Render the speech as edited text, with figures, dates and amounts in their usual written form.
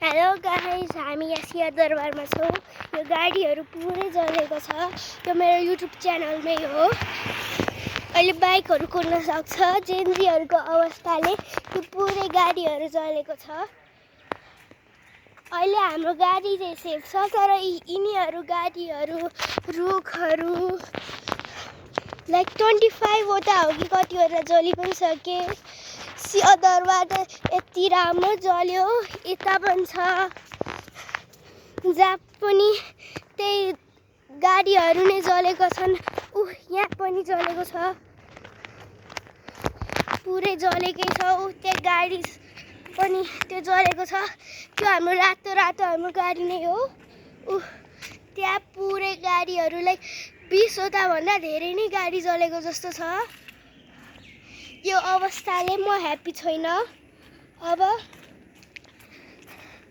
Hello guys, हामी यहाँ सिया दरबारमा छौँ। यो गाडीहरू पुरै जलेको छ। यो मेरो युट्युब च्यानलमै हो। अहिले बाइकहरू कुद्न सक्छ। जेन्जीहरूको अवस्थाले यो पुरै गाडीहरू जलेको छ। अहिले हाम्रो गाडी चाहिँ सेफ छ, तर यिनीहरू गाडीहरू रुखहरू लाइक 25 वटा हो कि कतिवटा जलि पनि सके। सिया दरबार यति राम्रो जल्यो, यता पनि छ, जहाँ पनि त्यही गाडीहरू नै जलेको छन्। यहाँ पनि जलेको छ, पुरै जलेकै छ। त्यहाँ गाडी पनि त्यो जलेको छ। त्यो हाम्रो रातो रातो हाम्रो गाडी नै हो। त्यहाँ पुरै गाडीहरूलाई 20 वटा भन्दा धेरै नै गाडी जलेको जस्तो छ। यो अवस्थाले म ह्याप्पी छैन। अब